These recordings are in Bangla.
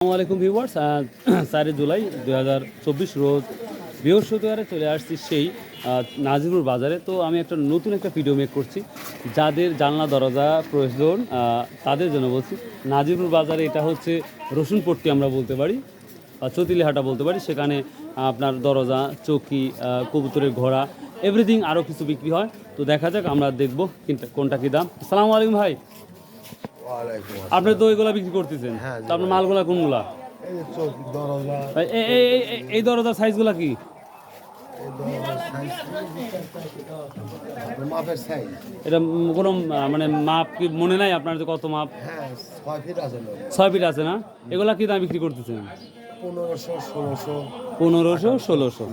আসসালামু আলাইকুম ভিউয়ার্স, 4 জুলাই 2024 রোজ বৃহস্পতিবারে চলে আসছি সেই নাজিরপুর বাজারে। তো আমি নতুন একটা ভিডিও মেক করছি। যাদের জানলা দরজা প্রয়োজন তাদের জন্য বলছি। নাজিরপুর বাজারে এটা হচ্ছে রসুনপট্টি আমরা বলতে পারি, চতিলিহাটা বলতে পারি। সেখানে আপনার দরজা, চৌকি, কবুতরের ঘোড়া, এভরিথিং আরও কিছু বিক্রি হয়। তো দেখা যাক, আমরা দেখবো কোনটা কী দাম। আসসালামু আলাইকুম ভাই, আপনি তো ওইগুলা বিক্রি করতেছেন, তো আপনার মালগুলা কোনগুলা? এই দরজার সাইজগুলা কি? এটা কোনো মানে মাপ কি মনে নাই আপনার, যে কত মাপ? 6 ফিট আছে না? এগুলা কি দাম বিক্রি করতেছেন? 1500 1600।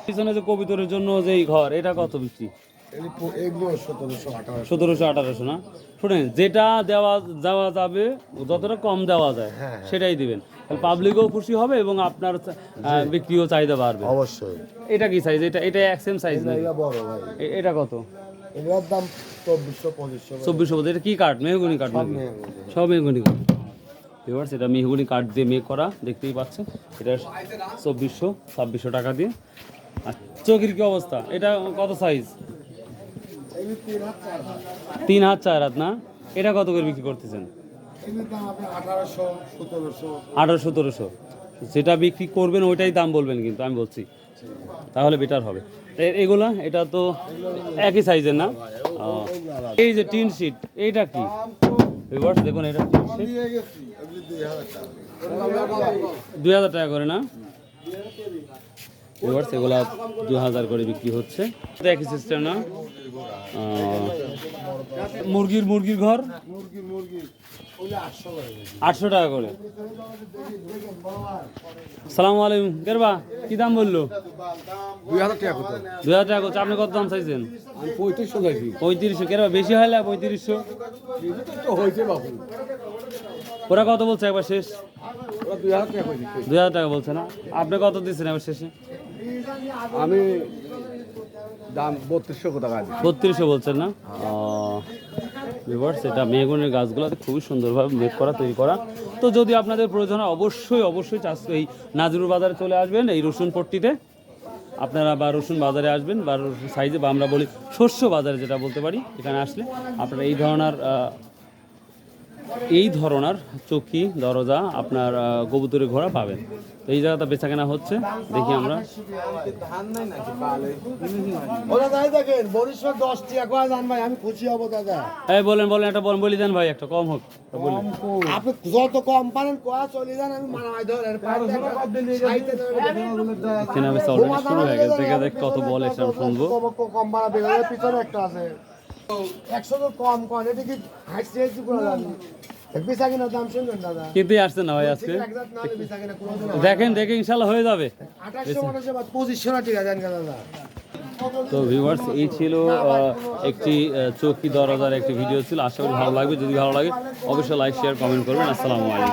পিছনে যে কবিতরের জন্য যে ঘর, এটা কত বিক্রি? 1700 1800 না? শুনেন, যেটা দেওয়া যাবে, যতটা কম দেওয়া যায় সেটাই দিবেন। পাবলিকও খুশি হবে এবং আপনার বিক্রিও চাহিদা বাড়বে অবশ্যই। এটা কি সাইজ? এটা এক সেম সাইজ না? বড় ভাই, এটা কত? এটার দাম 2400 2500। এটা কি কাঠ? মেহগনি কাঠ? সব মেহগনি কাঠ। ভিউয়ার্স, এটা মেহগনি কাঠ দিয়ে মেক করা, দেখতেই পাচ্ছেন। এটা 2400 2600 টাকা দিয়ে। আর চৌকির কি অবস্থা? এটা কত সাইজ? 3 হাত 4 হাত না? এটা কত করে বিক্রি করতেছেন? 1800 1700। যেটা বিক্রি করবেন ওইটাই দাম বলবেন, কিন্তু আমি বলছি তাহলে বেটার হবে। এগুলা এটা তো একই সাইজের না? এই যে টিন শিট, এইটা কি? ভিউয়ার্স দেখুন, এটা টিন শিট 2000 টাকা করে না? ভিউয়ার্স, এগুলা 2000 করে বিক্রি হচ্ছে। একই সিস্টেম না? মুরগির ঘর 800 টাকা করে। সালামু আলাইকুম, কেরবা কি দাম বললো? 2000 টাকা। 2000 টাকা করছে। আপনি কত দাম চাইছেন? 3500। কেরবা বেশি হয় না? 3500 ওরা কত বলছে একবার শেষ? 2000 টাকা বলছে না? আপনি কত দিচ্ছেন একবার শেষে? আমি দাম 3200 টাকা। 3200 বলছেন না? ভিউয়ার্স, এটা মেহগনির গাছগুলোতে খুবই সুন্দরভাবে মেক করা, তৈরি করা। তো যদি আপনাদের প্রয়োজন হয় অবশ্যই এই নাজিরপুর বাজারে চলে আসবেন, এই রসুনপট্টিতে আপনারা, বা রসুন বাজারে আসবেন, বা রসুন সাইজে, বা আমরা বলি শস্য বাজারে যেটা বলতে পারি। এখানে আসলে আপনারা এই ধরনের চৌকি, দরজা, আপনার কবুতরের ঘোড়া পাবেন। তো এই জায়গাটা বেচা কেনা হচ্ছে, দেখি আমরা। বলেন একটা বলি দেন ভাই, একটা কম হোক। আপনি যত কম পারেন চলে যান, আমি কেনা বেচা অলরেডি শুরু হয়ে গেছে। দেখে কত বলে সেটা শুনবো। কম বাড়াবে, পিছনে একটা আছে 100 কম কম। এটা কি কিন্তু আসছে না ভাই আজকে। দেখেন ইনশাল্লাহ হয়ে যাবে। তো ভিউয়ার্স, এই ছিল একটি চৌকি দরজার একটি ভিডিও ছিল। আশা করি ভালো লাগবে। যদি ভালো লাগে অবশ্যই লাইক, শেয়ার, কমেন্ট করবেন। আসসালামু আলাইকুম।